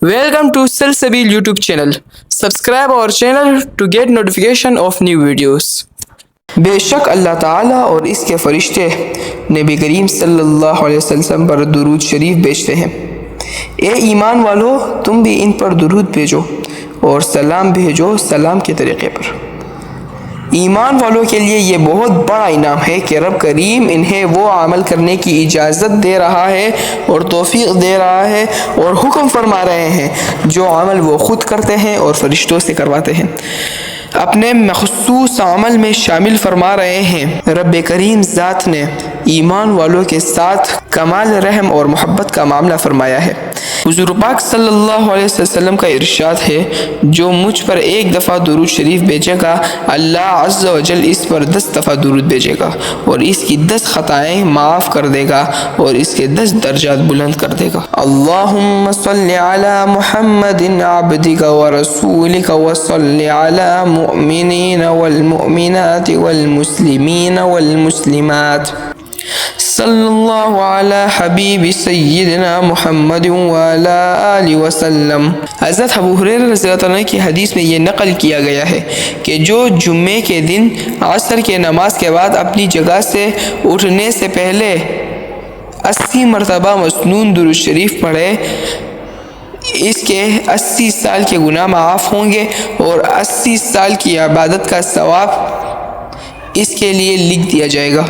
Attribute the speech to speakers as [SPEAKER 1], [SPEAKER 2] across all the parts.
[SPEAKER 1] Welcome to Salsabil YouTube channel. Subscribe our channel to get notification of new videos. बेशक अल्लाह ताला और इसके फरिश्ते नबी करीम सल्लल्लाहु अलैहि वसल्लम पर दुरूद शरीफ भेजते हैं। ए ईमान वालो, तुम भी इन पर दुरूद भेजो और सलाम भेजो सलाम के तरीक़े पर। ईमान वालों के लिए ये बहुत बड़ा इनाम है कि रब करीम इन्हें वो अमल करने की इजाज़त दे रहा है और तौफीक दे रहा है और हुक्म फरमा रहे हैं जो अमल वो ख़ुद करते हैं और फरिश्तों से करवाते हैं, अपने मखसूस अमल में शामिल फरमा रहे हैं। रब करीम ज़ात ने ईमान वालों के साथ कमाल रहम और मोहब्बत का मामला फरमाया है। हुज़ूर पाक सल्लल्लाहु अलैहि वसल्लम का इरशाद है, जो मुझ पर एक दफ़ा दुरूद शरीफ भेजेगा, अल्लाह अज़्ज़ा व जल इस पर 10 दफ़ा दुरूद भेजेगा और इसकी 10 खताएँ माफ़ कर देगा और इसके 10 दर्जात बुलंद कर देगा। अल्लाहुम्मा सल्लि अला मुहम्मदिन अब्दिका व रसूलिका व सल्लि अला मुमिनीन वल मुमिनात वल मुस्लिमीन वल मुस्लिमात सल्लल्लाहु अला हबीबी सय्यिदना मुहम्मद व अला आलिहि वसल्लम। हज़रत अबू हुरैरा रज़ियल्लाहु अन्हु की हदीस में ये नक़ल किया गया है कि जो जुम्मे के दिन असर के नमाज के बाद अपनी जगह से उठने से पहले 80 मरतबा मसनून दुरूद शरीफ पढ़े, इसके 80 साल के गुनाह माफ़ होंगे और 80 साल की इबादत का सवाब इसके लिए लिख दिया जाएगा।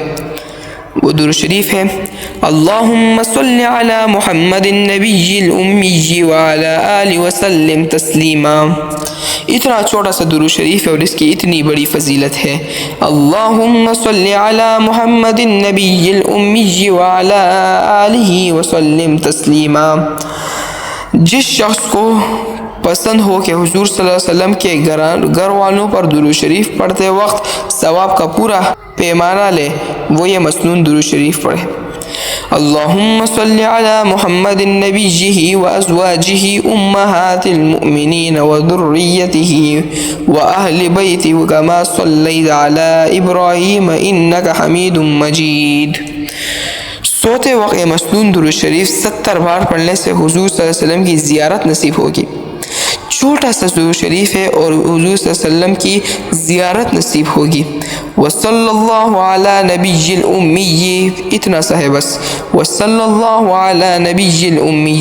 [SPEAKER 1] वो दुरूद शरीफ है, अल्लाहुम्मा सल्लि अला मुहम्मदिन नबिय्यिल उम्मी व अला आलिहि वसल्लम तस्लीमा। इतना छोटा सा दुरूद शरीफ है और इसकी इतनी बड़ी फजीलत है। अल्लाहुम्मा सल्लि अला मुहम्मदिन नबिय्यिल उम्मी व अला आलिहि वसल्लम तस्लीमा। जिस शख्स को पसंद हो कि हुजूर सल्लल्लाहु अलैहि वसल्लम के घर वालों पर दुरूद शरीफ पढ़ते वक्त सवाब का पूरा पैमाना ले, वो ये मसनून दुरूद शरीफ पढ़े। अल्लाहुम्मा सल्लि अला मुहम्मदिन नबिय्यिही व अज़वाजिही उम्महातिल मुमिनीन व ज़ुर्रिय्यतिही व अहलि बैतिही कमा सल्लैता अला इब्राहीम इन्नका हमीदुम मजीद। सोते वक्त मसनून दुरूद शरीफ 70 बार पढ़ने से हुजूर सल्लल्लाहु अलैहि वसल्लम की ज़ियारत नसीब होगी। छोटा सा दुरूद शरीफ है और हुजूर सल्लल्लाहु अलैहि वसल्लम की ज़ियारत नसीब होगी। वसल्लल्लाहु अला नबिय्यिल उम्मी, इतना सा है बस, वसल्लल्लाहु अला नबिय्यिल उम्मी।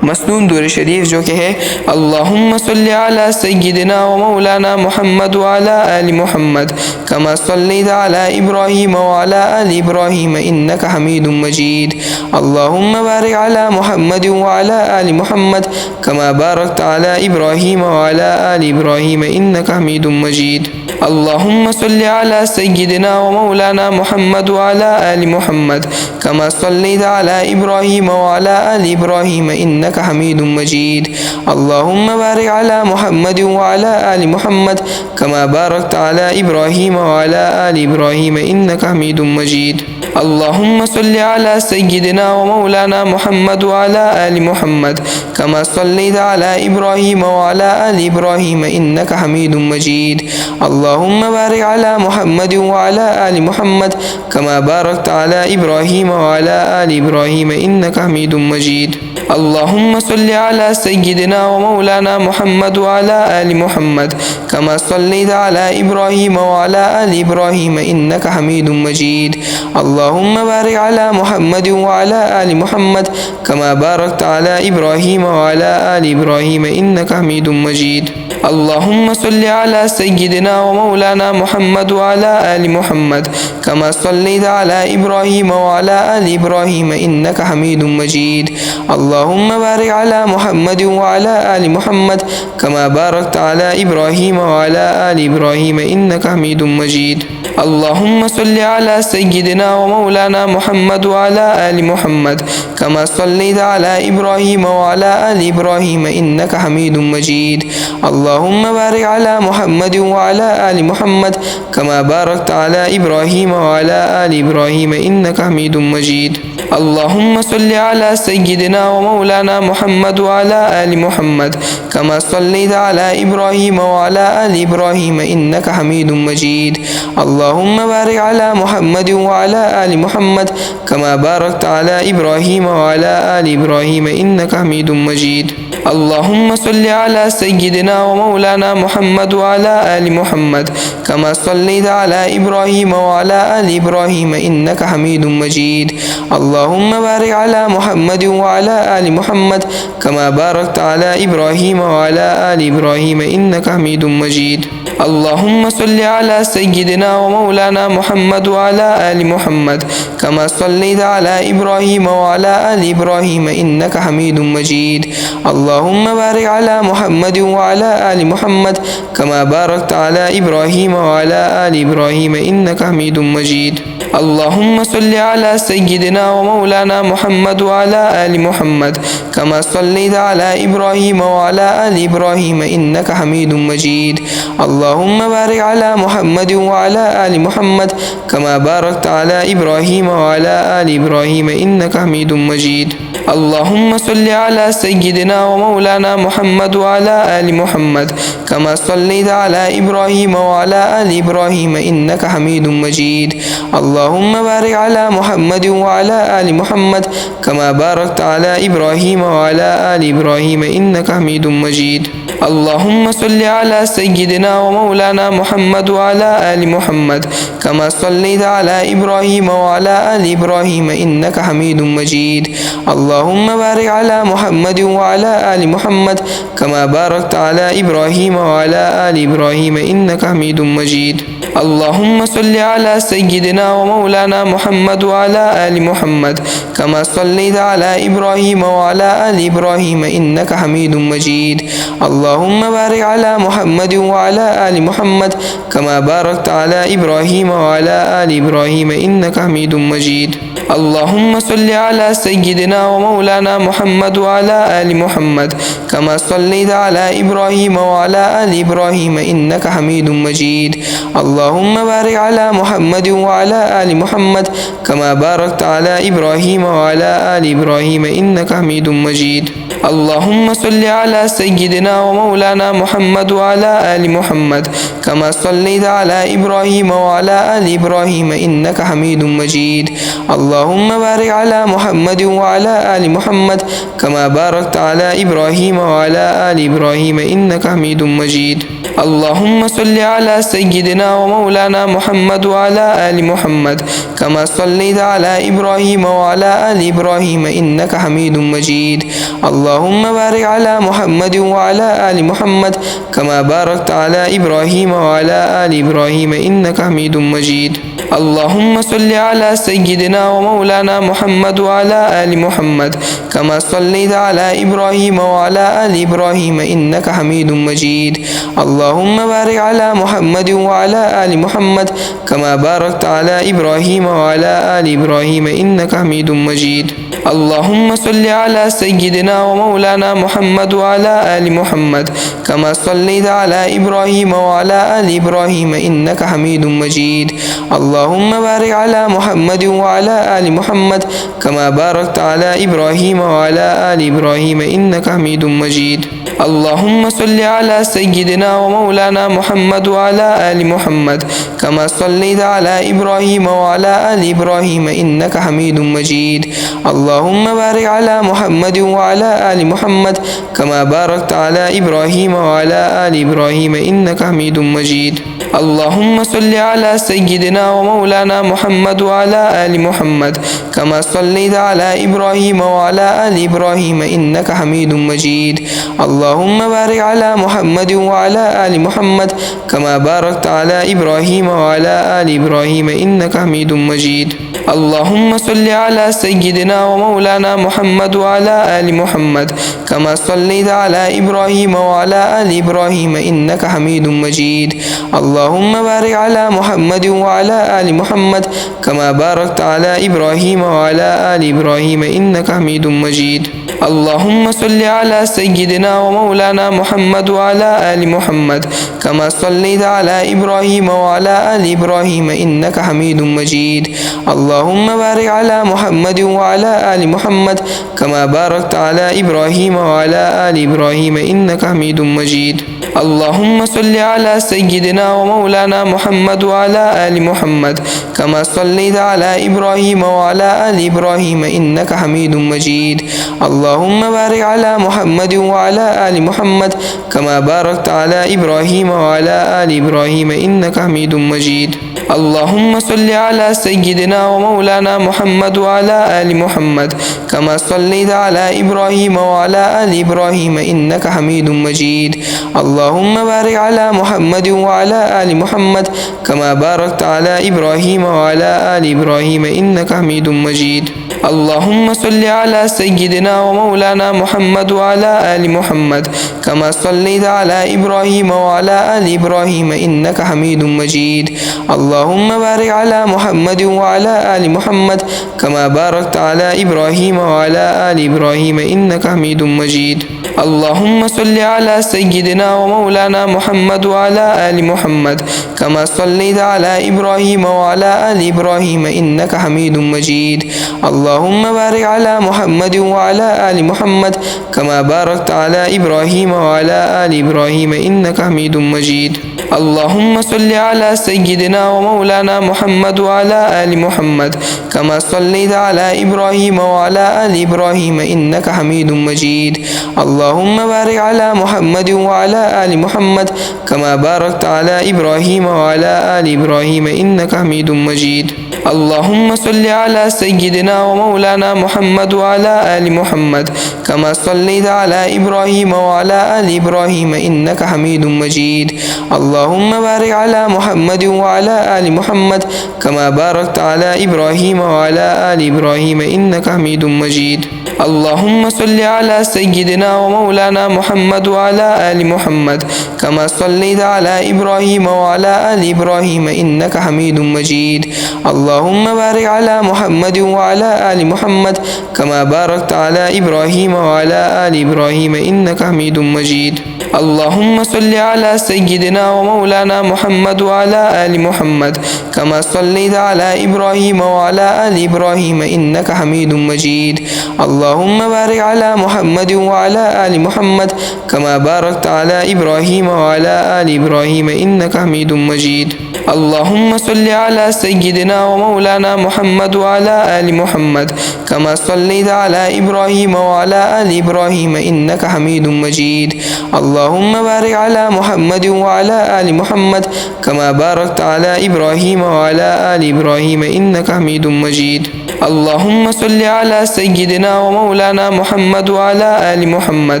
[SPEAKER 1] मसनून दुरूद शरीफ जो कि है, अल्लाहुम्मा सल्लि अला सय्यिदिना व मौलाना मुहम्मद व अला आलि मुहम्मद कमा सल्लैता अला इब्राहीम व अला आलि इब्राहीम इन्नका हमीदुम मजीद। अल्लाहुम्मा बारिक अला मुहम्मद व अला आलि मुहम्मद कमा बारकता अला इब्राहीम व अला आलि इब्राहीम इन्नका हमीदुम मजीद। अल्लाहुम्मा सल्लि अला सय्यिदिना व मौलाना मुहम्मद व अला आलि मुहम्मद कमा सल्लैता अला इब्राहीम व अला आलि इब्राहीम इन्नका हमीदुम मजीद। अल्लाहुम्मा बारिक अला मुहम्मद व अला आलि मुहम्मद कमा बारकता अला इब्राहीम व अला आलि इब्राहीम इन्नका हमीदुम मजीद। अल्लाहुम्मा सल्लि अला सय्यिदिना व मौलाना मुहम्मद व अला आलि मुहम्मद कमा सल्लैता अला इब्राहीम व अला आलि इब्राहीम इन्नका हमीदुम मजीद। अल्लाहुम्मा बारिक अला मुहम्मद व अला आलि मुहम्मद कमा बारकता अला इब्राहीम व अला आलि इब्राहीम इन्नका हमीदुम मजीद। अल्लाहुम्मा सल्लि अला सय्यिदिना व मौलाना मुहम्मद व अला आलि मुहम्मद कमा सल्लैता अला इब्राहीम व अला आलि इब्राहीम इन्नका हमीदुम मजीद। अल्लाहुम्मा बारिक अला मुहम्मद व अला आलि मुहम्मद कमा बारकता अला इब्राहीम व अला आलि इब्राहीम इन्नका हमीदुम मजीद। अल्लाहुम्मा सल्लि अला सय्यिदिना व मौलाना मुहम्मद व अला आलि मुहम्मद कमा सल्लैता अला इब्राहीम व अला आलि इब्राहीम इन्नका हमीदुम मजीद। अल्लाहुम्मा बारिक अला मुहम्मद व अला आलि मुहम्मद कमा बारकता अला इब्राहीम व अला आलि इब्राहीम इन्नका हमीदुम मजीद। अल्लाहुम्मा सल्लि अला सय्यिदिना व मौलाना मुहम्मद व अला आलि मुहम्मद कमा सल्लैता अला इब्राहीम व अला आलि इब्राहीम इन्नका हमीदुम मजीद। अल्लाहुम्मा बारिक अला मुहम्मद व अला आलि मुहम्मद कमा बारकता अला इब्राहीम व अला आलि इब्राहीम इन्नका हमीदुम मजीद। अल्लाहुम्मा सल्लि अला सय्यिदिना व मौलाना मुहम्मद व अला आलि मुहम्मद कमा सल्लैता अला इब्राहीम व अला आलि इब्राहीम इन्नका हमीदुम मजीद। अल्लाहुम्मा बारिक अला मुहम्मद व अला आलि मुहम्मद कमा बारकता अला इब्राहीम व अला आलि इब्राहीम इन्नका हमीदुम मजीद। اللهم صل على سيدنا ومولانا محمد وعلى آل محمد كما صليت على إبراهيم وعلى آل إبراهيم إنك حميد مجيد. اللهم بارك على محمد وعلى آل محمد كما باركت على إبراهيم وعلى آل إبراهيم إنك حميد مجيد. اللهم صل على سيدنا ومولانا محمد وعلى آل محمد كما صليت على إبراهيم وعلى آل إبراهيم إنك حميد مجيد. اللهم بارك على محمد وعلى آل محمد كما باركت على إبراهيم وعلى آل إبراهيم إنك حميد مجيد. اللهم صل على سيدنا ومولانا محمد وعلى آل محمد كما صليت على إبراهيم وعلى آل إبراهيم إنك حميد مجيد. اللهم بارك على محمد وعلى آل محمد كما باركت على إبراهيم وعلى آل إبراهيم إنك حميد مجيد. اللهم صل على سيدنا ومولانا محمد وعلى آل محمد كما صليت على إبراهيم وعلى آل إبراهيم إنك حميد مجيد. اللهم بارك على محمد وعلى آل محمد كما باركت على إبراهيم وعلى آل إبراهيم إنك حميد مجيد. اللهم صل على سيدنا ومولانا محمد وعلى آل محمد كما صليت على إبراهيم وعلى آل إبراهيم إنك حميد مجيد. اللهم بارك على محمد وعلى آل محمد كما باركت على إبراهيم وعلى آل إبراهيم إنك حميد مجيد. اللهم صل على سيدنا ومولانا محمد وعلى آل محمد كما صليت على إبراهيم وعلى آل إبراهيم إنك حميد مجيد. اللهم بارك على محمد وعلى آل محمد كما باركت على إبراهيم وعلى آل إبراهيم إنك حميد مجيد. اللهم صل على سيدنا ومولانا محمد وعلى آل محمد كما صليت على إبراهيم وعلى آل إبراهيم إنك حميد مجيد. اللهم بارك على محمد وعلى آل محمد كما باركت على إبراهيم وعلى آل إبراهيم إنك حميد مجيد. اللهم صل على سيدنا ومولانا محمد وعلى آل محمد كما صليت على إبراهيم وعلى آل إبراهيم إنك حميد مجيد. اللهم بارك على محمد وعلى آل محمد كما باركت على إبراهيم وعلى آل إبراهيم إنك حميد مجيد. اللهم صل على سيدنا ومولانا محمد وعلى آل محمد كما صليت على إبراهيم وعلى آل إبراهيم إنك حميد مجيد. اللهم بارك على محمد وعلى آل محمد كما باركت على إبراهيم وعلى آل إبراهيم إنك حميد مجيد. اللهم صل على سيدنا ومولانا محمد وعلى آل محمد كما صليت على إبراهيم وعلى آل إبراهيم إنك حميد مجيد. اللهم بارك على محمد وعلى آل محمد كما باركت على إبراهيم وعلى آل إبراهيم إنك حميد مجيد. اللهم صل على سيدنا ومولانا محمد وعلى آل محمد كما صليت على إبراهيم وعلى آل إبراهيم إنك حميد مجيد. اللهم بارك على محمد وعلى آل محمد كما باركت على إبراهيم وعلى آل إبراهيم إنك حميد مجيد. اللهم صل على سيدنا ومولانا محمد وعلى آل محمد كما صليت على إبراهيم وعلى آل إبراهيم إنك حميد مجيد. اللهم بارك على محمد وعلى آل محمد كما باركت على إبراهيم وعلى آل إبراهيم إنك حميد مجيد. اللهم صل على سيدنا ومولانا محمد وعلى آل محمد كما صليت على إبراهيم وعلى آل إبراهيم إنك حميد مجيد. اللهم بارك على محمد وعلى آل محمد كما باركت على إبراهيم وعلى آل إبراهيم إنك حميد مجيد. اللهم صل على سيدنا ومولانا محمد وعلى آل محمد كما صليت على إبراهيم وعلى آل إبراهيم إنك حميد مجيد. اللهم بارك على محمد وعلى آل محمد كما باركت على إبراهيم وعلى آل إبراهيم إنك حميد مجيد. اللهم صل على سيدنا ومولانا محمد وعلى آل محمد كما صليت على إبراهيم وعلى آل إبراهيم إنك حميد مجيد. اللهم بارك على محمد وعلى آل محمد كما باركت على إبراهيم وعلى آل إبراهيم إنك حميد مجيد. اللهم صل على سيدنا ومولانا محمد وعلى آل محمد كما صليت على إبراهيم وعلى آل إبراهيم إنك حميد مجيد. اللهم بارك على محمد وعلى آل محمد كما باركت على إبراهيم وعلى آل إبراهيم إنك حميد مجيد. اللهم صل على سيدنا ومولانا محمد وعلى آل محمد كما صليت على إبراهيم وعلى آل إبراهيم إنك حميد مجيد. اللهم بارك على محمد وعلى آل محمد كما باركت على إبراهيم وعلى آل إبراهيم إنك حميد مجيد. اللهم صل على سيدنا ومولانا محمد وعلى آل محمد كما صليت على إبراهيم وعلى آل إبراهيم إنك حميد مجيد. اللهم بارك على محمد وعلى آل محمد كما باركت على إبراهيم وعلى آل إبراهيم إنك حميد مجيد. اللهم صل على سيدنا ومولانا محمد وعلى آل محمد كما صليت على إبراهيم وعلى آل إبراهيم إنك حميد مجيد. اللهم بارك على محمد وعلى آل محمد كما باركت على إبراهيم وعلى آل إبراهيم إنك حميد مجيد. اللهم صل على سيدنا ومولانا محمد وعلى آل محمد كما صليت على إبراهيم وعلى آل إبراهيم إنك حميد مجيد. اللهم بارك على محمد وعلى آل محمد كما باركت على إبراهيم وعلى آل إبراهيم إنك حميد مجيد. اللهم صل على سيدنا ومولانا محمد وعلى آل محمد كما صليت على إبراهيم وعلى آل إبراهيم إنك حميد مجيد. اللهم بارك على محمد وعلى آل محمد كما باركت على إبراهيم وعلى آل إبراهيم إنك حميد مجيد. اللهم صل على سيدنا ومولانا محمد وعلى آل محمد كما صليت على إبراهيم وعلى آل إبراهيم إنك حميد مجيد. اللهم بارك على محمد وعلى آل محمد كما باركت على إبراهيم وعلى آل إبراهيم إنك حميد مجيد. اللهم صل على سيدنا ومولانا محمد وعلى آل محمد كما صليت على إبراهيم وعلى آل إبراهيم إنك حميد مجيد. اللهم بارك على محمد وعلى آل محمد كما باركت على إبراهيم وعلى آل إبراهيم إنك حميد مجيد. اللهم صل على سيدنا ومولانا محمد وعلى آل محمد كما صليت على إبراهيم وعلى آل إبراهيم إنك حميد مجيد. اللهم بارك على محمد وعلى آل محمد كما باركت على إبراهيم وعلى آل إبراهيم إنك حميد مجيد. اللهم صل على سيدنا ومولانا محمد وعلى آل محمد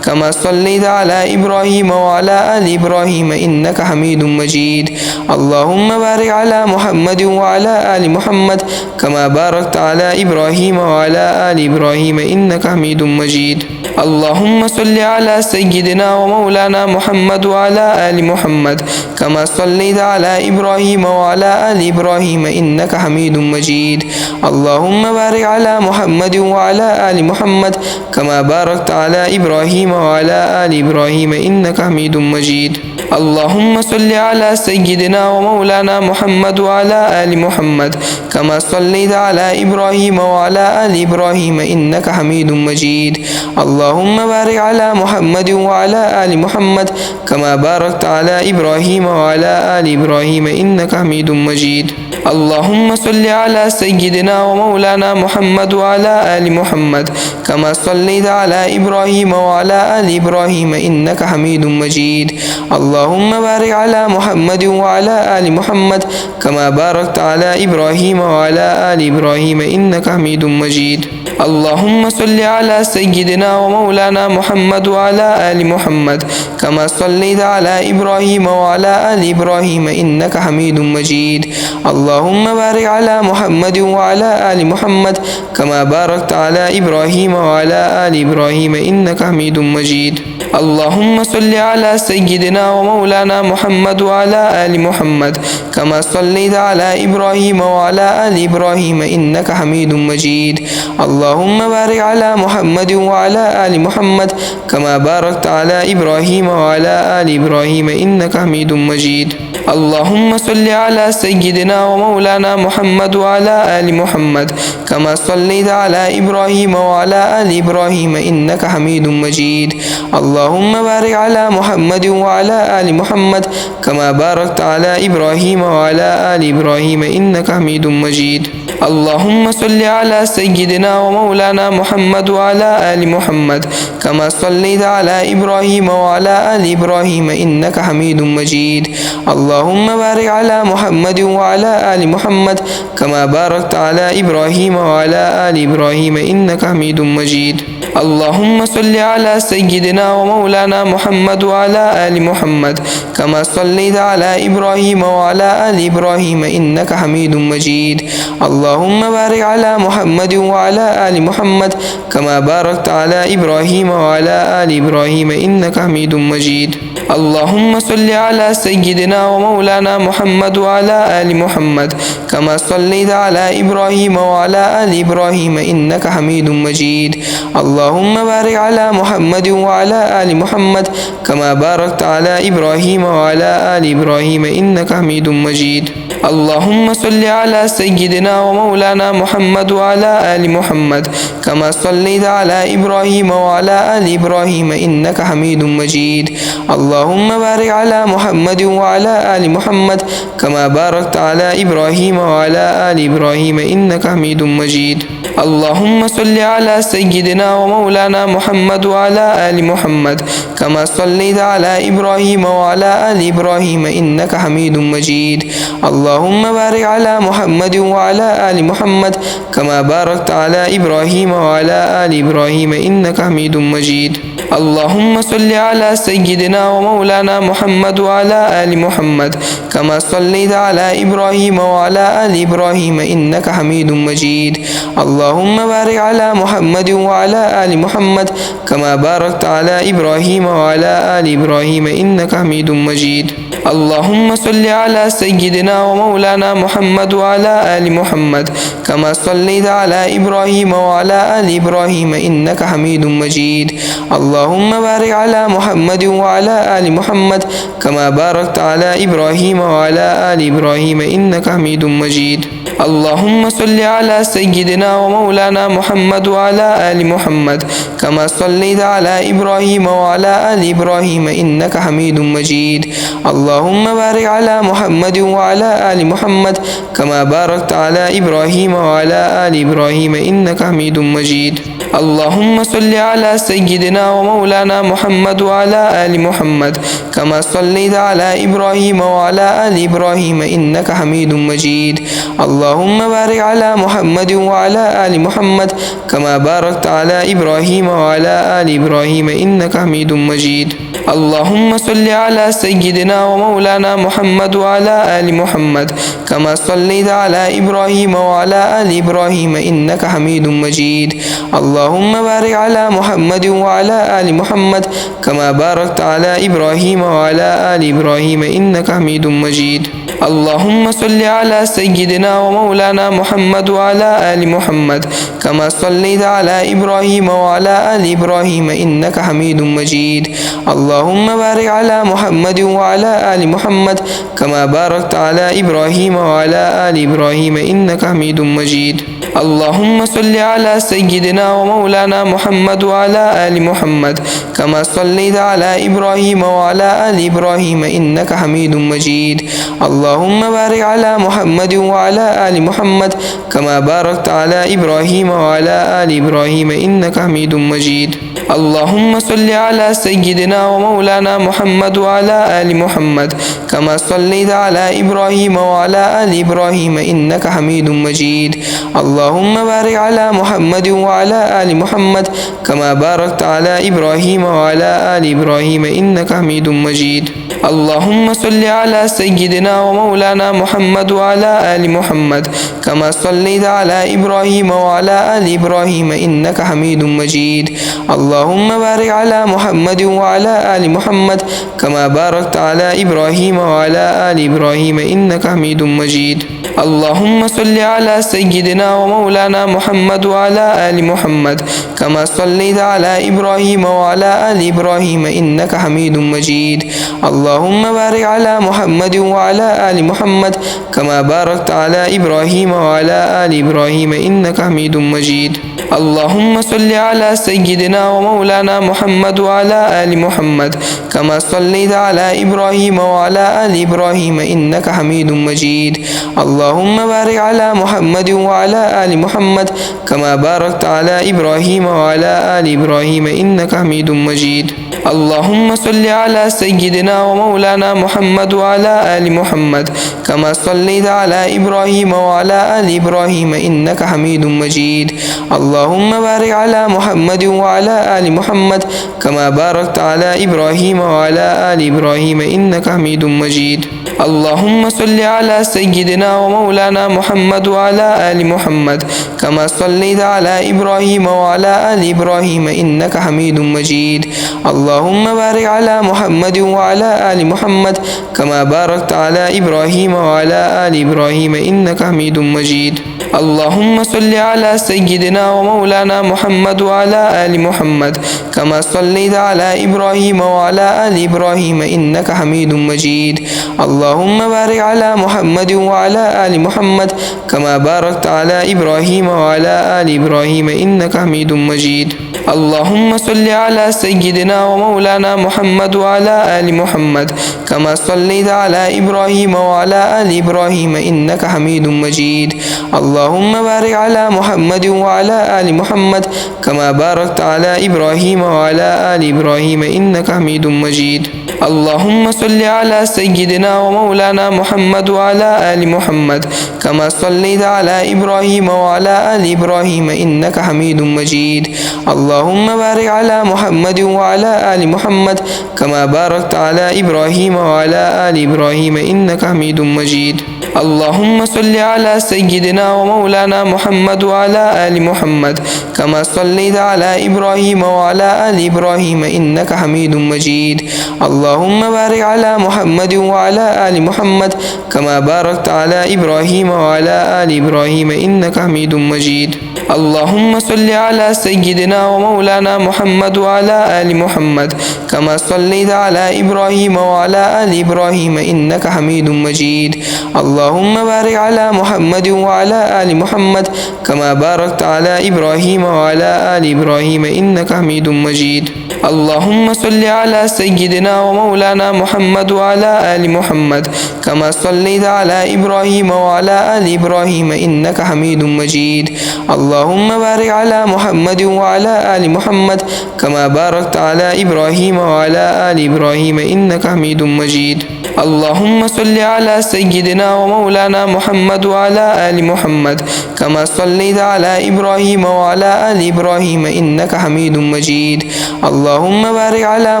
[SPEAKER 1] كما صليت على إبراهيم وعلى آل إبراهيم إنك حميد مجيد. اللهم بارك على محمد وعلى آل محمد كما باركت على إبراهيم وعلى آل إبراهيم إنك حميد مجيد. اللهم صل على سيدنا ومولانا محمد وعلى آل محمد كما صليت على إبراهيم وعلى آل إبراهيم إنك حميد مجيد. اللهم بارك على محمد وعلى آل محمد كما باركت على إبراهيم وعلى آل إبراهيم إنك حميد مجيد. اللهم صل على سيدنا ومولانا محمد وعلى آل محمد كما صليت على إبراهيم وعلى آل إبراهيم إنك حميد مجيد. اللهم بارك على محمد وعلى آل محمد كما باركت على إبراهيم وعلى آل إبراهيم إنك حميد مجيد. اللهم صل على سيدنا ومولانا محمد وعلى آل محمد كما صليت على إبراهيم وعلى آل إبراهيم إنك حميد مجيد. اللهم بارك على محمد وعلى آل محمد كما باركت على إبراهيم وعلى آل إبراهيم إنك حميد مجيد. اللهم صل على سيدنا ومولانا محمد وعلى آل محمد كما صليت على إبراهيم وعلى آل إبراهيم إنك حميد مجيد. اللهم بارك على محمد وعلى آل محمد كما باركت على إبراهيم وعلى آل إبراهيم إنك حميد مجيد. اللهم صل على سيدنا ومولانا محمد وعلى آل محمد كما صليت على إبراهيم وعلى آل إبراهيم إنك حميد مجيد. اللهم بارك على محمد وعلى آل محمد كما باركت على إبراهيم وعلى آل إبراهيم إنك حميد مجيد. اللهم صل على سيدنا ومولانا محمد وعلى آل محمد كما صليت على إبراهيم وعلى آل إبراهيم إنك حميد مجيد. اللهم بارك على محمد وعلى آل محمد كما باركت على إبراهيم وعلى آل إبراهيم إنك حميد مجيد. اللهم صل على سيدنا ومولانا محمد وعلى آل محمد كما صليت على إبراهيم وعلى آل إبراهيم إنك حميد مجيد. اللهم بارك على محمد وعلى آل محمد كما باركت على إبراهيم وعلى آل إبراهيم إنك حميد مجيد. اللهم صل على سيدنا ومولانا محمد وعلى آل محمد كما صليت على إبراهيم وعلى آل إبراهيم إنك حميد مجيد. اللهم بارك على محمد وعلى آل محمد كما باركت على إبراهيم وعلى آل إبراهيم إنك حميد مجيد. اللهم صل على سيدنا ومولانا محمد وعلى آل محمد كما صليت على إبراهيم وعلى آل إبراهيم إنك حميد مجيد. اللهم بارك على محمد وعلى آل محمد كما باركت على إبراهيم وعلى آل إبراهيم إنك حميد مجيد. اللهم صل على سيدنا ومولانا محمد وعلى آل محمد كما صليت على إبراهيم وعلى آل إبراهيم إنك حميد مجيد. اللهم بارك على محمد وعلى آل محمد كما باركت على إبراهيم وعلى آل إبراهيم إنك حميد مجيد. اللهم صل على سيدنا ومولانا محمد وعلى آل محمد كما صليت على إبراهيم وعلى آل إبراهيم إنك حميد مجيد. اللهم بارك على محمد وعلى آل محمد كما باركت على إبراهيم وعلى آل إبراهيم إنك حميد مجيد. اللهم صل على سيدنا ومولانا محمد وعلى آل محمد كما صليت على إبراهيم وعلى آل إبراهيم إنك حميد مجيد. اللهم بارك على محمد وعلى آل محمد كما باركت على إبراهيم وعلى آل إبراهيم إنك حميد مجيد. اللهم صل على سيدنا ومولانا محمد وعلى آل محمد كما صليت على إبراهيم وعلى آل إبراهيم إنك حميد مجيد. اللهم بارك على محمد وعلى آل محمد كما باركت على إبراهيم وعلى آل إبراهيم إنك حميد مجيد. اللهم صل على سيدنا ومولانا محمد وعلى آل محمد كما صليت على إبراهيم وعلى آل إبراهيم إنك حميد مجيد. اللهم بارك على محمد وعلى آل محمد كما باركت على إبراهيم وعلى آل إبراهيم إنك حميد مجيد. اللهم صل على سيدنا ومولانا محمد وعلى آل محمد كما صليت على إبراهيم وعلى آل إبراهيم إنك حميد مجيد. اللهم بارك على محمد وعلى آل محمد كما باركت على إبراهيم وعلى آل إبراهيم إنك حميد مجيد. اللهم صل على سيدنا ومولانا محمد وعلى آل محمد كما صليت على إبراهيم وعلى آل إبراهيم إنك حميد مجيد. اللهم بارك على محمد وعلى آل محمد كما باركت على إبراهيم وعلى آل إبراهيم إنك حميد مجيد. اللهم صل على سيدنا ومولانا محمد وعلى آل محمد كما صليت على إبراهيم وعلى آل إبراهيم إنك حميد مجيد. اللهم بارك على محمد وعلى آل محمد كما باركت على إبراهيم وعلى آل إبراهيم إنك حميد مجيد. اللهم صل على سيدنا ومولانا محمد وعلى آل محمد كما صليت على إبراهيم وعلى آل إبراهيم إنك حميد مجيد. اللهم بارك على محمد وعلى آل محمد كما باركت على إبراهيم وعلى آل إبراهيم إنك حميد مجيد. اللهم صل على سيدنا ومولانا محمد وعلى آل محمد كما صليت على إبراهيم وعلى آل إبراهيم إنك حميد مجيد. اللهم بارك على محمد وعلى آل محمد كما باركت على إبراهيم وعلى آل إبراهيم إنك حميد مجيد. اللهم صل على سيدنا ومولانا محمد وعلى آل محمد كما صليت على إبراهيم وعلى آل إبراهيم إنك حميد مجيد. اللهم بارك على محمد وعلى آل محمد كما باركت على إبراهيم وعلى آل إبراهيم إنك حميد مجيد. اللهم صل على سيدنا ومولانا محمد وعلى آل محمد كما صليت على إبراهيم وعلى آل إبراهيم إنك حميد مجيد. اللهم بارك على محمد وعلى آل محمد كما باركت على إبراهيم وعلى آل إبراهيم إنك حميد مجيد. اللهم صل على سيدنا ومولانا محمد وعلى آل محمد كما صليت على إبراهيم وعلى آل إبراهيم إنك حميد مجيد. اللهم بارك على محمد وعلى آل محمد كما باركت على إبراهيم وعلى آل إبراهيم إنك حميد مجيد. اللهم صل على سيدنا ومولانا محمد وعلى آل محمد كما صليت على إبراهيم وعلى آل إبراهيم إنك حميد مجيد. اللهم بارك على محمد وعلى آل محمد كما باركت على إبراهيم وعلى آل إبراهيم إنك حميد مجيد. اللهم صل على سيدنا ومولانا محمد وعلى آل محمد كما صليت على إبراهيم وعلى آل إبراهيم إنك حميد مجيد. اللهم بارك على محمد وعلى آل محمد كما باركت على إبراهيم وعلى آل إبراهيم إنك حميد مجيد. اللهم صل على سيدنا ومولانا محمد وعلى آل محمد كما صليت على إبراهيم وعلى آل إبراهيم إنك حميد مجيد. اللهم بارك على محمد وعلى آل محمد كما باركت على إبراهيم وعلى آل إبراهيم إنك حميد مجيد. اللهم صل على سيدنا ومولانا محمد وعلى آل محمد كما صليت على إبراهيم وعلى آل إبراهيم إنك حميد مجيد. اللهم بارك على محمد وعلى آل محمد كما باركت على إبراهيم وعلى آل إبراهيم إنك حميد مجيد. اللهم صل على سيدنا ومولانا محمد وعلى آل محمد كما صليت على إبراهيم وعلى آل إبراهيم إنك حميد مجيد. اللهم بارك على محمد وعلى آل محمد كما باركت على إبراهيم وعلى آل إبراهيم إنك حميد مجيد. اللهم صل على سيدنا ومولانا محمد وعلى آل محمد كما صليت على إبراهيم وعلى آل إبراهيم إنك حميد مجيد. اللهم بارك على محمد وعلى آل محمد كما باركت على إبراهيم وعلى آل إبراهيم إنك حميد مجيد. اللهم صل على سيدنا ومولانا محمد وعلى آل محمد كما صليت على إبراهيم وعلى آل إبراهيم إنك حميد مجيد. اللهم بارك على محمد وعلى آل محمد كما باركت على إبراهيم وعلى آل إبراهيم إنك حميد مجيد. اللهم صل على سيدنا ومولانا محمد وعلى آل محمد كما صليت على إبراهيم وعلى آل إبراهيم إنك حميد مجيد. اللهم بارك على محمد وعلى آل محمد كما باركت على إبراهيم وعلى آل إبراهيم إنك حميد مجيد. اللهم صل على سيدنا ومولانا محمد وعلى آل محمد كما صليت على إبراهيم وعلى آل إبراهيم إنك حميد مجيد. اللهم بارك على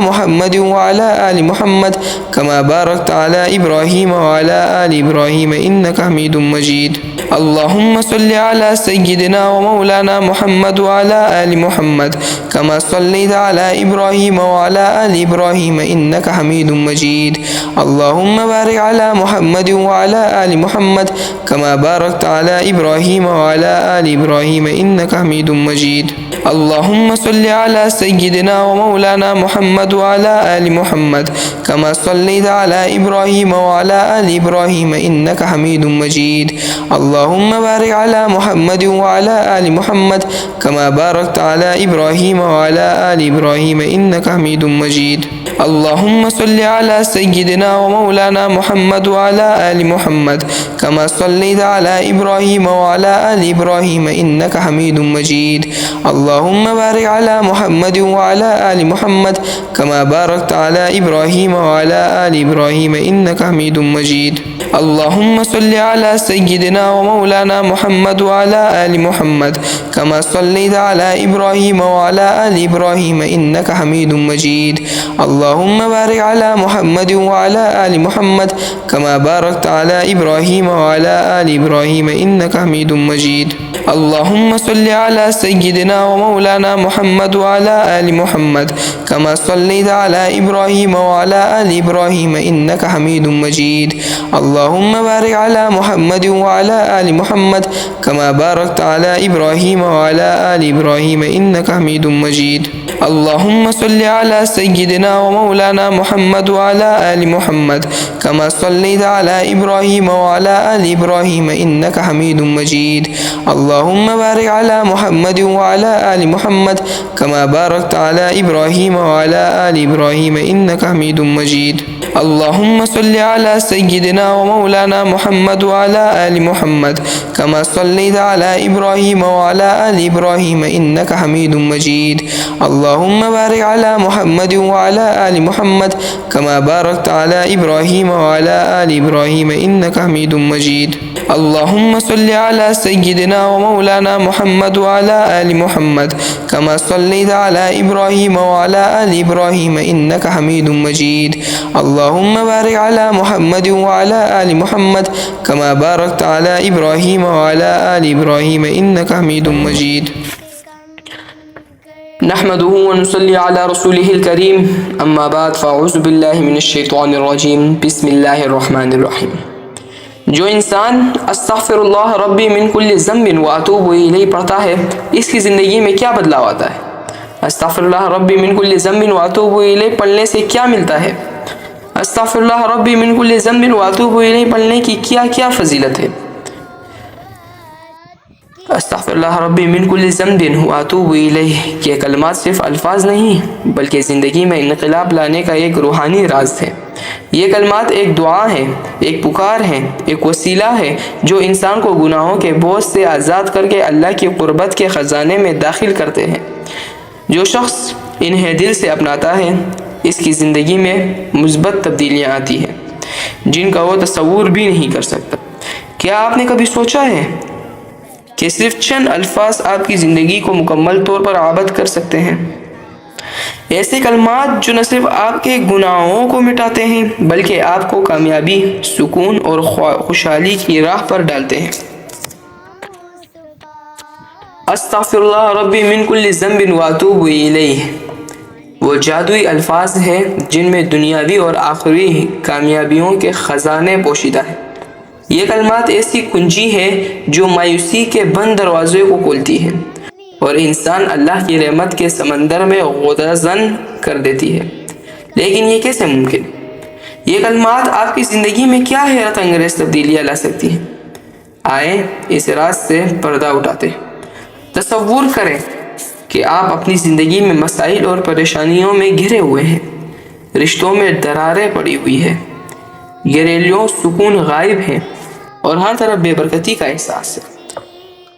[SPEAKER 1] محمد وعلى آل محمد كما باركت على إبراهيم وعلى آل إبراهيم إنك حميد مجيد. اللهم صل على سيدنا ومولانا محمد وعلى آل محمد كما صليت على إبراهيم وعلى آل إبراهيم إنك حميد مجيد. اللهم بارك على محمد وعلى آل محمد كما باركت على إبراهيم وعلى آل إبراهيم إنك حميد مجيد. اللهم صل على سيدنا ومولانا محمد وعلى آل محمد كما صليت على إبراهيم وعلى آل إبراهيم إنك حميد مجيد. اللهم بارك على محمد وعلى آل محمد كما باركت على إبراهيم وعلى آل إبراهيم إنك حميد مجيد. اللهم صل على سيدنا ومولانا محمد وعلى آل محمد كما صليت على إبراهيم وعلى آل إبراهيم إنك حميد مجيد. اللهم بارك على محمد وعلى آل محمد كما باركت على إبراهيم وعلى آل إبراهيم إنك حميد مجيد. اللهم صل على سيدنا ومولانا محمد وعلى آل محمد كما صليت على إبراهيم وعلى آل إبراهيم إنك حميد مجيد. اللهم بارك على محمد وعلى آل محمد كما باركت على إبراهيم وعلى آل إبراهيم إنك حميد مجيد. اللهم صل على سيدنا ومولانا محمد وعلى آل محمد كما صليت على إبراهيم وعلى آل إبراهيم إنك حميد مجيد. اللهم بارك على محمد وعلى آل محمد كما باركت على إبراهيم وعلى آل إبراهيم إنك حميد مجيد. اللهم صل على سيدنا ومولانا محمد وعلى آل محمد كما صليت على إبراهيم وعلى آل إبراهيم إنك حميد مجيد. اللهم بارك على محمد وعلى آل محمد كما باركت على إبراهيم وعلى آل إبراهيم إنك حميد مجيد. اللهم صل على سيدنا ومولانا محمد وعلى آل محمد كما صليت على إبراهيم وعلى آل إبراهيم إنك حميد مجيد. اللهم بارك على محمد وعلى آل محمد كما باركت على إبراهيم وعلى آل إبراهيم إنك حميد مجيد. اللهم صل على سيدنا ومولانا محمد وعلى آل محمد كما صليت على إبراهيم وعلى آل إبراهيم إنك حميد مجيد. اللهم بارك على محمد وعلى آل محمد كما باركت على إبراهيم وعلى آل إبراهيم إنك حميد مجيد. نحمده ونصلي على رسوله الكريم أما بعد فأعوذ بالله من الشيطان الرجيم بسم الله الرحمن الرحيم. جو انسان استغفر اللہ ربی من کل ذنب واتوب الیہ پڑھتا ہے اس کی زندگی میں کیا بدلاؤ آتا ہے؟ استغفر اللہ ربی من کل ذنب واتوب الیہ پڑھنے سے کیا ملتا ہے؟ استغفر اللہ ربی من کل ذنب واتوب الیہ پڑھنے کی کیا کیا فضیلت ہے؟ استغفر اللہ ربی من کل ذنب واتوب الیہ یہ کلمات صرف الفاظ نہیں بلکہ زندگی میں انقلاب لانے کا ایک روحانی راز ہے. یہ کلمات ایک دعا ہے، ایک پکار ہے، ایک وسیلہ ہے جو انسان کو گناہوں کے بوجھ سے آزاد کر کے اللہ کی قربت کے خزانے میں داخل کرتے ہیں. جو شخص انہیں دل سے اپناتا ہے اس کی زندگی میں مثبت تبدیلیاں آتی ہیں جن کا وہ تصور بھی نہیں کر سکتا. کیا آپ نے کبھی سوچا ہے کہ صرف چند الفاظ آپ کی زندگی کو مکمل طور پر آباد کر سکتے ہیں؟ ایسے کلمات جو نہ صرف آپ کے گناہوں کو مٹاتے ہیں بلکہ آپ کو کامیابی، سکون اور خوشحالی کی راہ پر ڈالتے ہیں. استغفر اللہ ربی من کل ذنب واتوب الیہ وہ جادوئی الفاظ ہیں جن میں دنیاوی اور آخری کامیابیوں کے خزانے پوشیدہ ہیں. یہ کلمات ایسی کنجی ہے جو مایوسی کے بند دروازے کو کھولتی ہے اور انسان اللہ کی رحمت کے سمندر میں غوطہ کر دیتی ہے. لیکن یہ کیسے ممکن؟ یہ کلمات آپ کی زندگی میں کیا حیرت انگیز تبدیلیاں لا سکتی ہیں؟ آئیں اس راز سے پردہ اٹھاتے ہیں. تصور کریں کہ آپ اپنی زندگی میں مسائل اور پریشانیوں میں گھرے ہوئے ہیں، رشتوں میں دراریں پڑی ہوئی ہے، گھریلو سکون غائب ہے اور ہر طرف بے برکتی کا احساس ہے.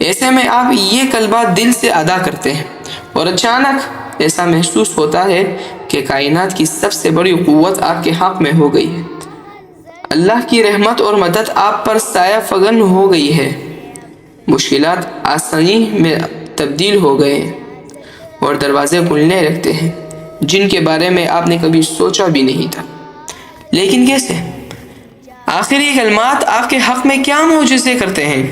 [SPEAKER 1] ایسے میں آپ یہ کلمات دل سے ادا کرتے ہیں اور اچانک ایسا محسوس ہوتا ہے کہ کائنات کی سب سے بڑی قوت آپ کے حق میں ہو گئی ہے. اللہ کی رحمت اور مدد آپ پر سایہ فگن ہو گئی ہے. مشکلات آسانی میں تبدیل ہو گئے ہیں اور دروازے کھلنے لگتے ہیں جن کے بارے میں آپ نے کبھی سوچا بھی نہیں تھا. لیکن کیسے؟ آخر یہ کلمات آپ کے حق میں کیا معجزے کرتے ہیں؟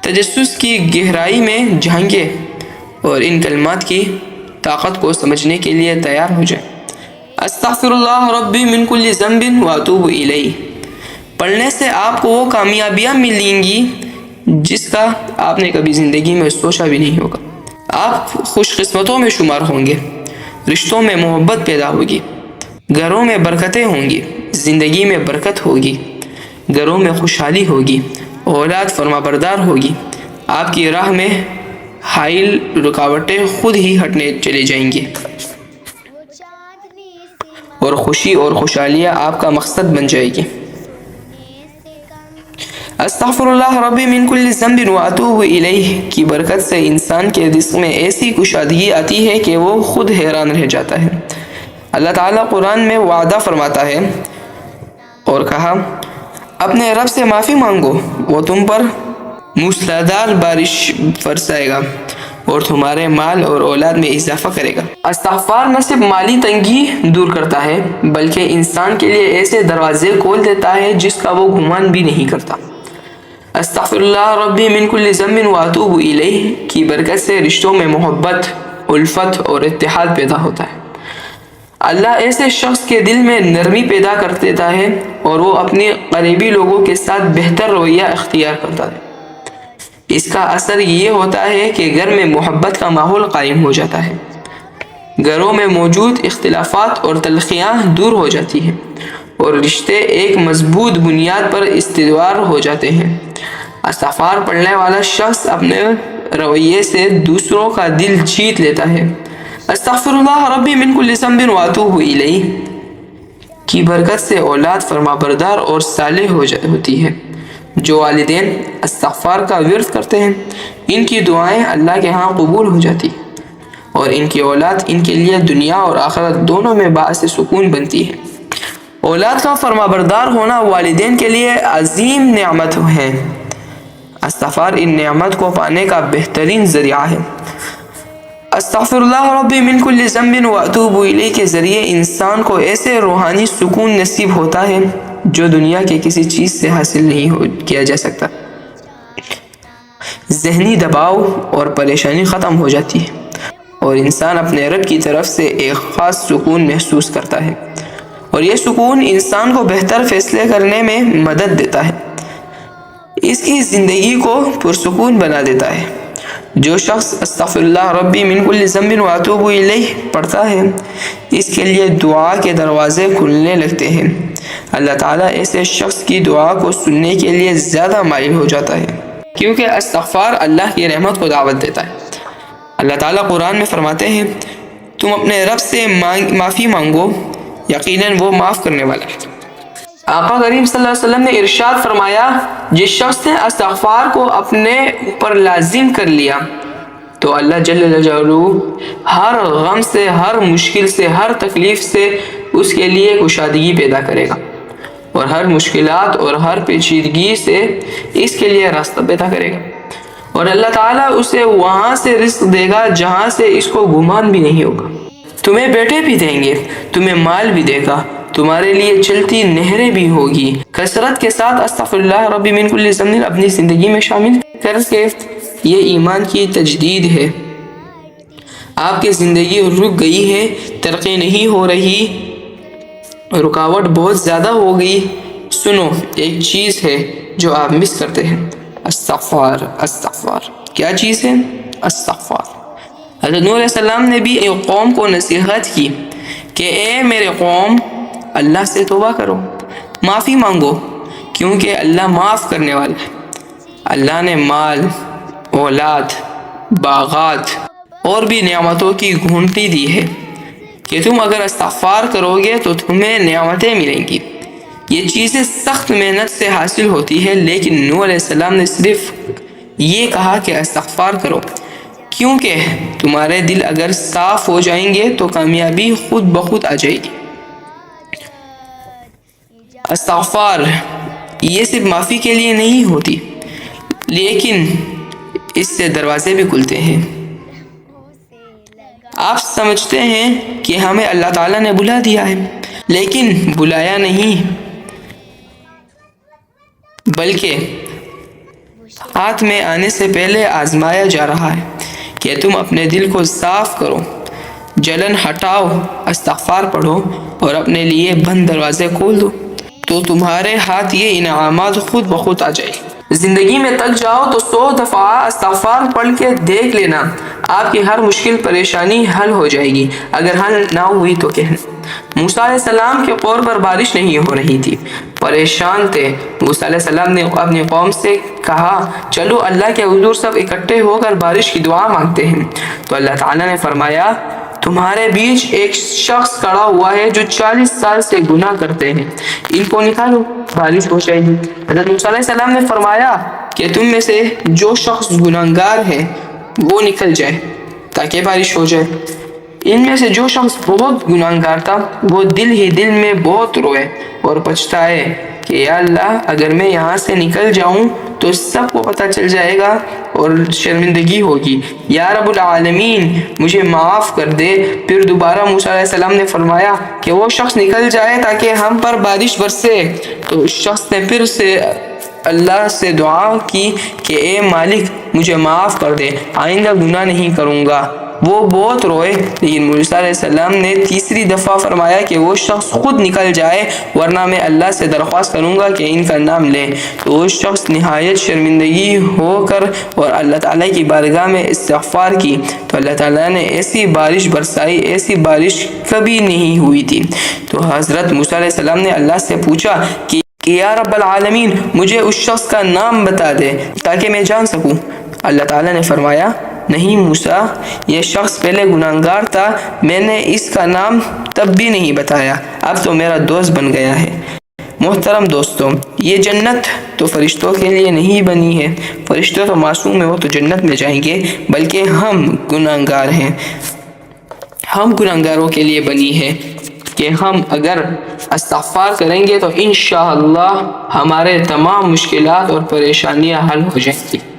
[SPEAKER 1] تجسس کی گہرائی میں جھانکیں اور ان کلمات کی طاقت کو سمجھنے کے لیے تیار ہو جائیں. استغفر اللہ ربی من کل ذنب واتوب الیہ پڑھنے سے آپ کو وہ کامیابیاں ملیں گی جس کا آپ نے کبھی زندگی میں سوچا بھی نہیں ہوگا. آپ خوش قسمتوں میں شمار ہوں گے، رشتوں میں محبت پیدا ہوگی، گھروں میں برکتیں ہوں گی، زندگی میں برکت ہوگی، گھروں میں خوشحالی ہوگی، اولاد فرما بردار ہوگی. آپ کی راہ میں حائل رکاوٹیں خود ہی ہٹنے چلے جائیں گی اور خوشی اور خوشحالیاں آپ کا مقصد بن جائے گی. استغفر اللہ ربی من کل ذنب واتوب الیہ کی برکت سے انسان کے رزق میں ایسی کشادگی آتی ہے کہ وہ خود حیران رہ جاتا ہے. اللہ تعالیٰ قرآن میں وعدہ فرماتا ہے اور کہا اپنے رب سے معافی مانگو وہ تم پر मूसलाधार बारिश बरसाएगा اور تمہارے مال اور اولاد میں اضافہ کرے گا۔ استغفار نہ صرف مالی تنگی دور کرتا ہے بلکہ انسان کے لیے ایسے دروازے کھول دیتا ہے جس کا وہ گمان بھی نہیں کرتا۔ استغفر اللہ ربی من کل ذنب واتوب الیہ کی برکت سے رشتوں میں محبت، الفت اور اتحاد پیدا ہوتا ہے۔ اللہ ایسے شخص کے دل میں نرمی پیدا کر دیتا ہے اور وہ اپنے قریبی لوگوں کے ساتھ بہتر رویہ اختیار کرتا ہے۔ اس کا اثر یہ ہوتا ہے کہ گھر میں محبت کا ماحول قائم ہو جاتا ہے، گھروں میں موجود اختلافات اور تلخیاں دور ہو جاتی ہیں اور رشتے ایک مضبوط بنیاد پر استوار ہو جاتے ہیں۔ استغفار پڑھنے والا شخص اپنے رویے سے دوسروں کا دل جیت لیتا ہے۔ استغفر اللہ ربی من کل ذنب واتوب الیہ کی برکت سے اولاد فرما بردار اور صالح ہوتی ہے۔ جو والدین استغفار کا ورد کرتے ہیں ان کی دعائیں اللہ کے ہاں قبول ہو جاتی ہیں اور ان کی اولاد ان کے لیے دنیا اور آخرت دونوں میں باعث سکون بنتی ہے۔ اولاد کا فرما بردار ہونا والدین کے لیے عظیم نعمت ہے۔ استغفار ان نعمت کو پانے کا بہترین ذریعہ ہے۔ استغفر اللہ ربی من کل ذنب واتوب الیہ کے ذریعے انسان کو ایسے روحانی سکون نصیب ہوتا ہے جو دنیا کے کسی چیز سے حاصل نہیں کیا جا سکتا۔ ذہنی دباؤ اور پریشانی ختم ہو جاتی ہے اور انسان اپنے رب کی طرف سے ایک خاص سکون محسوس کرتا ہے اور یہ سکون انسان کو بہتر فیصلے کرنے میں مدد دیتا ہے، اس کی زندگی کو پرسکون بنا دیتا ہے۔ جو شخص استغفر اللہ ربی من کل ذنب واتوب الیہ پڑھتا ہے اس کے لیے دعا کے دروازے کھلنے لگتے ہیں۔ اللہ تعالیٰ ایسے شخص کی دعا کو سننے کے لیے زیادہ مائل ہو جاتا ہے کیونکہ استغفار اللہ کی رحمت کو دعوت دیتا ہے۔ اللہ تعالیٰ قرآن میں فرماتے ہیں تم اپنے رب سے معافی مانگو، یقیناً وہ معاف کرنے والا ہے۔ آقا کریم صلی اللہ علیہ وسلم نے ارشاد فرمایا جس شخص نے استغفار کو اپنے اوپر لازم کر لیا تو اللہ جل جلالہ ہر غم سے، ہر مشکل سے، ہر تکلیف سے اس کے لیے کشادگی پیدا کرے گا اور ہر مشکلات اور ہر پیچیدگی سے اس کے لیے راستہ پیدا کرے گا اور اللہ تعالیٰ اسے وہاں سے رزق دے گا جہاں سے اس کو گمان بھی نہیں ہوگا۔ تمہیں بیٹے بھی دیں گے، تمہیں مال بھی دے گا، تمہارے لیے چلتی نہریں بھی ہوگی۔ کثرت کے ساتھ استغفر اللہ ربی من کل ذنب اپنی زندگی میں شامل کر کے یہ ایمان کی تجدید ہے۔ آپ کی زندگی رک گئی ہے، ترقی نہیں ہو رہی، رکاوٹ بہت زیادہ ہو گئی، سنو ایک چیز ہے جو آپ مس کرتے ہیں، استغفار۔ استغفار کیا چیز ہے؟ استغفار۔ حضرت نوح علیہ السلام نے بھی ایک قوم کو نصیحت کی کہ اے میرے قوم اللہ سے توبہ کرو، معافی مانگو کیونکہ اللہ معاف کرنے والا ہے۔ اللہ نے مال، اولاد، باغات اور بھی نعمتوں کی گھونٹی دی ہے کہ تم اگر استغفار کرو گے تو تمہیں نعمتیں ملیں گی۔ یہ چیزیں سخت محنت سے حاصل ہوتی ہے لیکن نوح علیہ السلام نے صرف یہ کہا کہ استغفار کرو کیونکہ تمہارے دل اگر صاف ہو جائیں گے تو کامیابی خود بخود آ جائے گی۔ استغفار یہ صرف معافی کے لیے نہیں ہوتی لیکن اس سے دروازے بھی کھلتے ہیں۔ آپ سمجھتے ہیں کہ ہمیں اللہ تعالیٰ نے بلا دیا ہے لیکن بلایا نہیں بلکہ ہاتھ میں آنے سے پہلے آزمایا جا رہا ہے کہ تم اپنے دل کو صاف کرو، جلن ہٹاؤ، استغفار پڑھو اور اپنے لیے بند دروازے کھول دو تو تمہارے ہاتھ یہ انعامات خود بخود آ جائے۔ زندگی میں تک جاؤ تو 100 دفعہ استغفار پڑھ کے دیکھ لینا، آپ کی ہر مشکل پریشانی حل ہو جائے گی۔ اگر حل نہ ہوئی تو کہنا۔ موسیٰ علیہ السلام کے قور پر بارش نہیں ہو رہی تھی، پریشان تھے۔ موسیٰ علیہ السلام نے اپنی قوم سے کہا چلو اللہ کے حضور سب اکٹھے ہو کر بارش کی دعا مانگتے ہیں۔ تو اللہ تعالیٰ نے فرمایا تمہارے بیچ ایک شخص کھڑا ہوا ہے جو 40 سال سے گناہ کرتے ہیں، ان کو نکالو، بارش ہو جائے گی۔ حضرت موسیٰ علیہ السلام نے فرمایا کہ تم میں سے جو شخص گناہگار ہے وہ نکل جائے تاکہ بارش ہو جائے۔ ان میں سے جو شخص بہت گناہگار تھا وہ دل ہی دل میں بہت روئے اور پچھتائے کہ کہ یا اللہ اگر میں یہاں سے نکل جاؤں تو سب کو پتہ چل جائے گا اور شرمندگی ہوگی، یا رب العالمین مجھے معاف کر دے۔ پھر دوبارہ موسیٰ علیہ السلام نے فرمایا کہ وہ شخص نکل جائے تاکہ ہم پر بارش برسے۔ تو اس شخص نے پھر سے اللہ سے دعا کی کہ اے مالک مجھے معاف کر دے، آئندہ گناہ نہیں کروں گا۔ وہ بہت روئے، لیکن موسیٰ علیہ السلام نے تیسری دفعہ فرمایا کہ وہ شخص خود نکل جائے ورنہ میں اللہ سے درخواست کروں گا کہ ان کا نام لے۔ تو اس شخص نہایت شرمندگی ہو کر اور اللہ تعالیٰ کی بارگاہ میں استغفار کی تو اللہ تعالیٰ نے ایسی بارش برسائی، ایسی بارش کبھی نہیں ہوئی تھی۔ تو حضرت موسیٰ علیہ السلام نے اللہ سے پوچھا کہ یا رب العالمین مجھے اس شخص کا نام بتا دے تاکہ میں جان سکوں۔ اللہ تعالیٰ نے فرمایا نہیں موسیٰ، یہ شخص پہلے گناہگار تھا، میں نے اس کا نام تب بھی نہیں بتایا، اب تو میرا دوست بن گیا ہے۔ محترم دوستوں، یہ جنت تو فرشتوں کے لیے نہیں بنی ہے، فرشتے تو معصوم ہیں، وہ تو جنت میں جائیں گے، بلکہ ہم گناہگار ہیں، ہم گناہگاروں کے لیے بنی ہے کہ ہم اگر استغفار کریں گے تو انشاءاللہ ہمارے تمام مشکلات اور پریشانیاں حل ہو جائیں گی۔